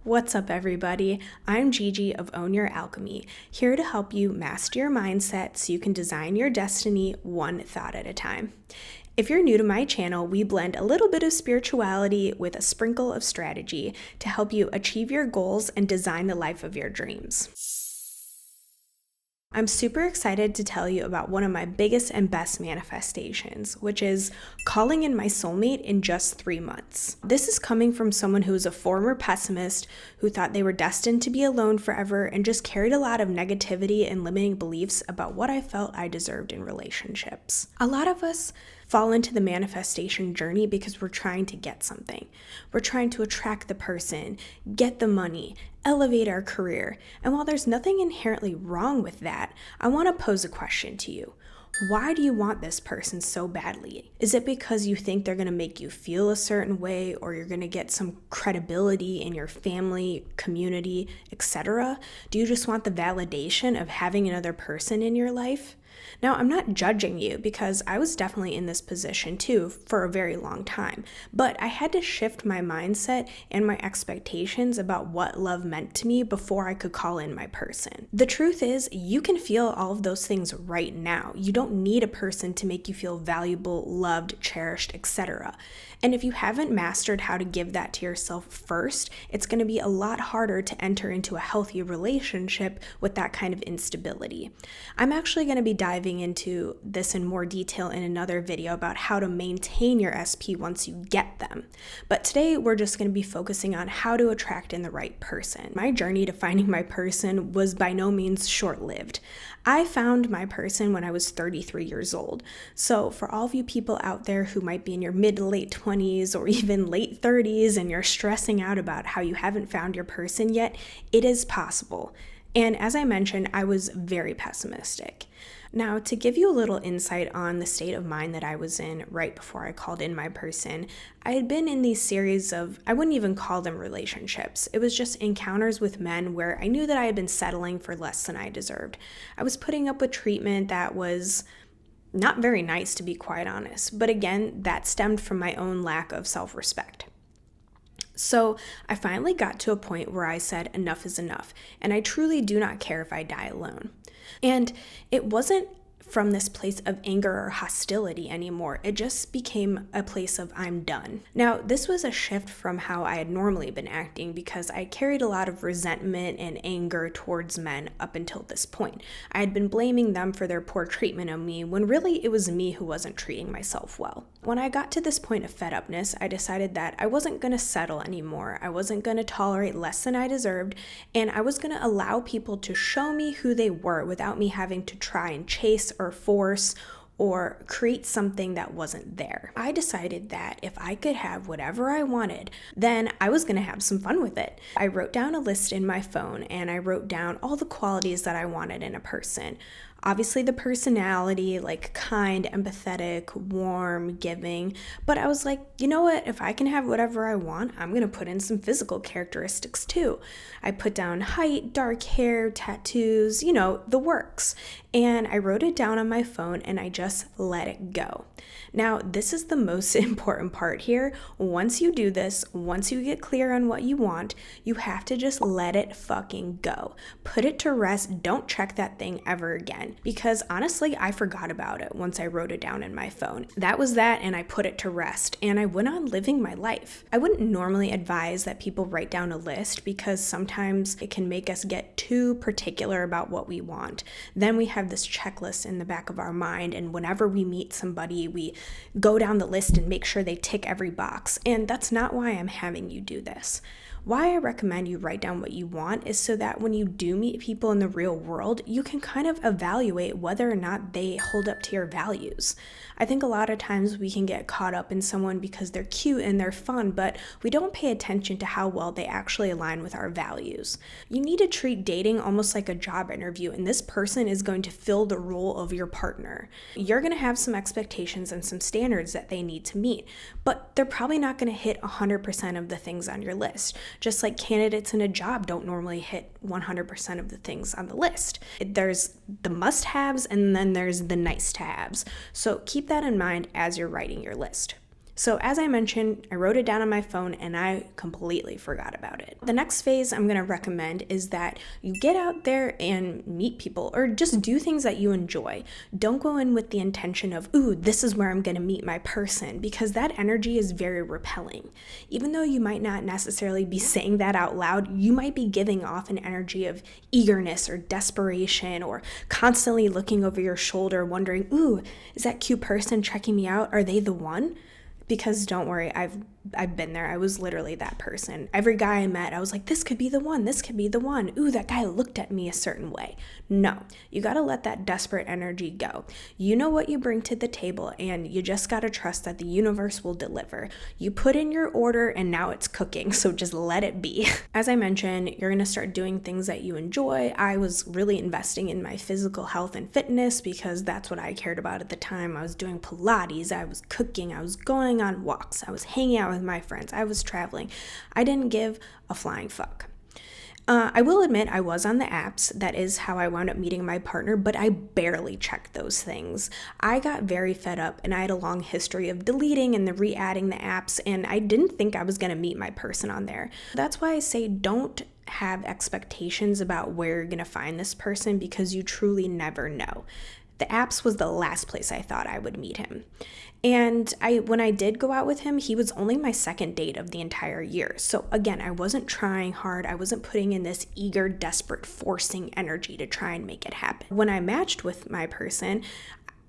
What's up, everybody? I'm Gigi of Own Your Alchemy, here to help you master your mindset so you can design your destiny one thought at a time. If you're new to my channel, we blend a little bit of spirituality with a sprinkle of strategy to help you achieve your goals and design the life of your dreams. I'm super excited to tell you about one of my biggest and best manifestations, which is calling in my soulmate in just 3 months. This is coming from someone who is a former pessimist who thought they were destined to be alone forever and just carried a lot of negativity and limiting beliefs about what I felt I deserved in relationships. A lot of us fall into the manifestation journey because we're trying to get something. We're trying to attract the person, get the money, elevate our career. And while there's nothing inherently wrong with that, I want to pose a question to you. Why do you want this person so badly? Is it because you think they're going to make you feel a certain way, or you're going to get some credibility in your family, community, etc.? Do you just want the validation of having another person in your life? Now, I'm not judging you because I was definitely in this position too for a very long time, but I had to shift my mindset and my expectations about what love meant to me before I could call in my person. The truth is, you can feel all of those things right now. You don't need a person to make you feel valuable, loved, cherished, etc. And if you haven't mastered how to give that to yourself first, it's going to be a lot harder to enter into a healthy relationship with that kind of instability. I'm actually going to be diving into this in more detail in another video about how to maintain your SP once you get them. But today we're just going to be focusing on how to attract in the right person. My journey to finding my person was by no means short-lived. I found my person when I was 33 years old. So for all of you people out there who might be in your mid to late 20s or even late 30s and you're stressing out about how you haven't found your person yet, it is possible. And as I mentioned, I was very pessimistic. Now, to give you a little insight on the state of mind that I was in right before I called in my person, I had been in these series of, I wouldn't even call them relationships. It was just encounters with men where I knew that I had been settling for less than I deserved. I was putting up with treatment that was not very nice, to be quite honest. But again, that stemmed from my own lack of self-respect. So I finally got to a point where I said enough is enough, and I truly do not care if I die alone. And it wasn't from this place of anger or hostility anymore. It just became a place of I'm done. Now, this was a shift from how I had normally been acting because I carried a lot of resentment and anger towards men up until this point. I had been blaming them for their poor treatment of me when really it was me who wasn't treating myself well. When I got to this point of fed upness, I decided that I wasn't going to settle anymore. I wasn't going to tolerate less than I deserved, and I was going to allow people to show me who they were without me having to try and chase or force or create something that wasn't there. I decided that if I could have whatever I wanted, then I was gonna have some fun with it. I wrote down a list in my phone and I wrote down all the qualities that I wanted in a person. Obviously the personality, like kind, empathetic, warm, giving, but I was like, you know what, if I can have whatever I want, I'm gonna put in some physical characteristics too. I put down height, dark hair, tattoos, the works. And I wrote it down on my phone and I just let it go. Now, this is the most important part here. Once you do this, once you get clear on what you want, you have to just let it fucking go. Put it to rest. Don't check that thing ever again. Because honestly, I forgot about it once I wrote it down in my phone. That was that, and I put it to rest, and I went on living my life. I wouldn't normally advise that people write down a list because sometimes it can make us get too particular about what we want. Then we have this checklist in the back of our mind, and whenever we meet somebody, we go down the list and make sure they tick every box. And that's not why I'm having you do this. Why I recommend you write down what you want is so that when you do meet people in the real world, you can kind of evaluate whether or not they hold up to your values. I think a lot of times we can get caught up in someone because they're cute and they're fun, but we don't pay attention to how well they actually align with our values. You need to treat dating almost like a job interview, and this person is going to fill the role of your partner. You're going to have some expectations and some standards that they need to meet, but they're probably not going to hit 100% of the things on your list. Just like candidates in a job don't normally hit 100% of the things on the list. There's the must-haves and then there's the nice-to-haves. So keep that in mind as you're writing your list. So as I mentioned, I wrote it down on my phone and I completely forgot about it. The next phase I'm going to recommend is that you get out there and meet people or just do things that you enjoy. Don't go in with the intention of, ooh, this is where I'm going to meet my person, because that energy is very repelling. Even though you might not necessarily be saying that out loud, you might be giving off an energy of eagerness or desperation or constantly looking over your shoulder wondering, ooh, is that cute person checking me out? Are they the one? Because don't worry, I've been there. I was literally that person. Every guy I met, I was like, this could be the one. This could be the one. Ooh, that guy looked at me a certain way. No, you got to let that desperate energy go. You know what you bring to the table, and you just got to trust that the universe will deliver. You put in your order and now it's cooking, so just let it be. As I mentioned, you're going to start doing things that you enjoy. I was really investing in my physical health and fitness because that's what I cared about at the time. I was doing Pilates, I was cooking, I was going on walks, I was hanging out with my friends, I was traveling. I didn't give a flying fuck. I will admit I was on the apps. That is how I wound up meeting my partner, but I barely checked those things. I got very fed up and I had a long history of deleting and re-adding the apps, and I didn't think I was going to meet my person on there. That's why I say don't have expectations about where you're going to find this person, because you truly never know. The apps was the last place I thought I would meet him. And when I did go out with him, he was only my second date of the entire year. So again, I wasn't trying hard. I wasn't putting in this eager, desperate, forcing energy to try and make it happen. When I matched with my person,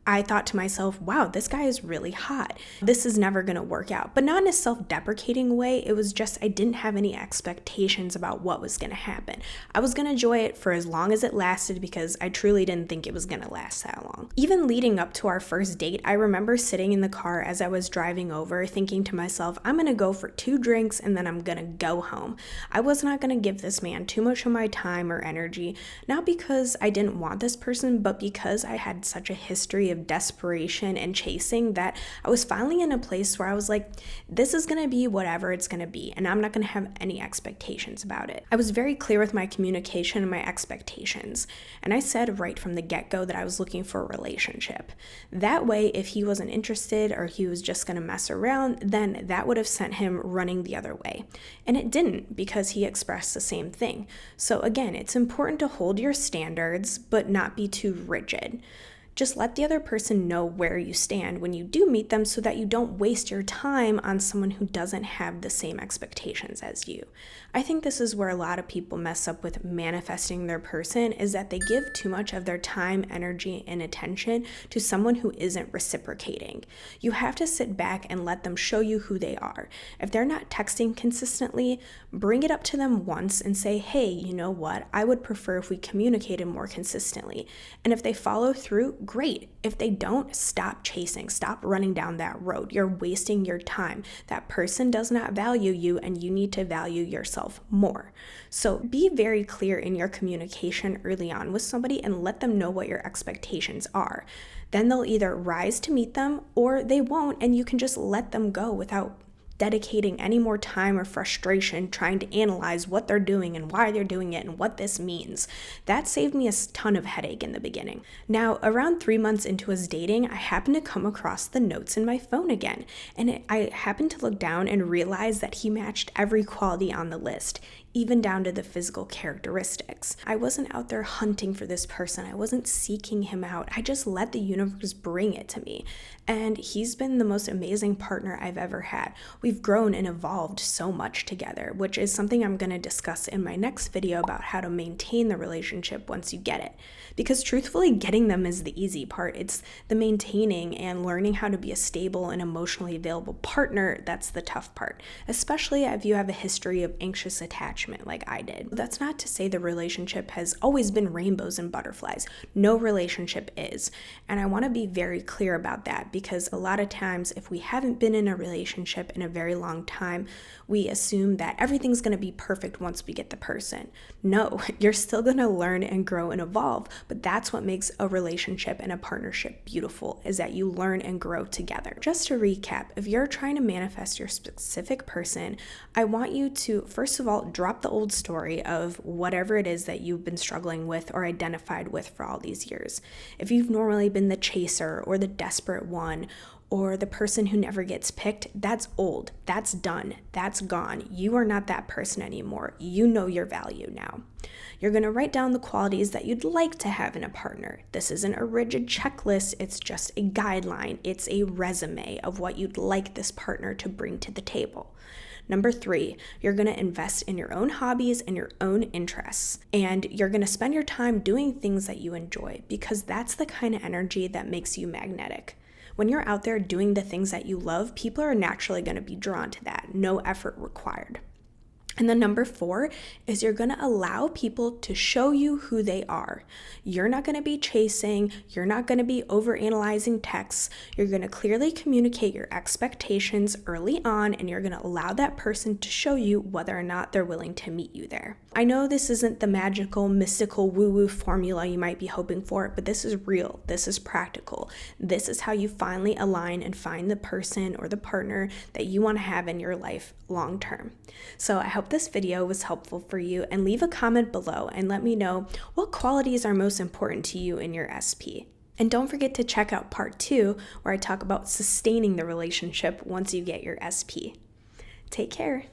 I thought to myself, wow, this guy is really hot. This is never going to work out. But not in a self-deprecating way. It was just I didn't have any expectations about what was going to happen. I was going to enjoy it for as long as it lasted because I truly didn't think it was going to last that long. Even leading up to our first date, I remember sitting in the car as I was driving over thinking to myself, I'm going to go for 2 drinks and then I'm going to go home. I was not going to give this man too much of my time or energy, not because I didn't want this person, but because I had such a history of desperation and chasing that I was finally in a place where I was like, this is going to be whatever it's going to be, and I'm not going to have any expectations about it. I was very clear with my communication and my expectations, and I said right from the get-go that I was looking for a relationship. That way, if he wasn't interested or he was just going to mess around, then that would have sent him running the other way. And it didn't, because he expressed the same thing. So again, it's important to hold your standards, but not be too rigid. Just let the other person know where you stand when you do meet them so that you don't waste your time on someone who doesn't have the same expectations as you. I think this is where a lot of people mess up with manifesting their person, is that they give too much of their time, energy, and attention to someone who isn't reciprocating. You have to sit back and let them show you who they are. If they're not texting consistently, bring it up to them once and say, hey, you know what? I would prefer if we communicated more consistently. And if they follow through, great. If they don't, stop chasing, stop running down that road. You're wasting your time. That person does not value you, and you need to value yourself more. So be very clear in your communication early on with somebody and let them know what your expectations are. Then they'll either rise to meet them or they won't, and you can just let them go without dedicating any more time or frustration trying to analyze what they're doing and why they're doing it and what this means. That saved me a ton of headache in the beginning. Now, around 3 months into us dating, I happened to come across the notes in my phone again, and I happened to look down and realize that he matched every quality on the list, even down to the physical characteristics. I wasn't out there hunting for this person. I wasn't seeking him out. I just let the universe bring it to me. And he's been the most amazing partner I've ever had. We've grown and evolved so much together, which is something I'm going to discuss in my next video about how to maintain the relationship once you get it. Because truthfully, getting them is the easy part. It's the maintaining and learning how to be a stable and emotionally available partner that's the tough part, especially if you have a history of anxious attachment like I did. That's not to say the relationship has always been rainbows and butterflies. No relationship is. And I want to be very clear about that, because a lot of times if we haven't been in a relationship in a very long time, we assume that everything's going to be perfect once we get the person. No, you're still going to learn and grow and evolve, but that's what makes a relationship and a partnership beautiful, is that you learn and grow together. Just to recap, if you're trying to manifest your specific person, I want you to, first of all, drop the old story of whatever it is that you've been struggling with or identified with for all these years. If you've normally been the chaser or the desperate one, or the person who never gets picked, that's old, that's done, that's gone. You are not that person anymore. You know your value now. You're going to write down the qualities that you'd like to have in a partner. This isn't a rigid checklist, it's just a guideline. It's a resume of what you'd like this partner to bring to the table. Number 3, you're going to invest in your own hobbies and your own interests. And you're going to spend your time doing things that you enjoy, because that's the kind of energy that makes you magnetic. When you're out there doing the things that you love, people are naturally going to be drawn to that. No effort required. And then number 4 is you're going to allow people to show you who they are. You're not going to be chasing. You're not going to be overanalyzing texts. You're going to clearly communicate your expectations early on, and you're going to allow that person to show you whether or not they're willing to meet you there. I know this isn't the magical, mystical, woo-woo formula you might be hoping for, but this is real. This is practical. This is how you finally align and find the person or the partner that you want to have in your life long term. So I hope this video was helpful for you, and leave a comment below and let me know what qualities are most important to you in your SP. And don't forget to check out part 2, where I talk about sustaining the relationship once you get your SP. Take care.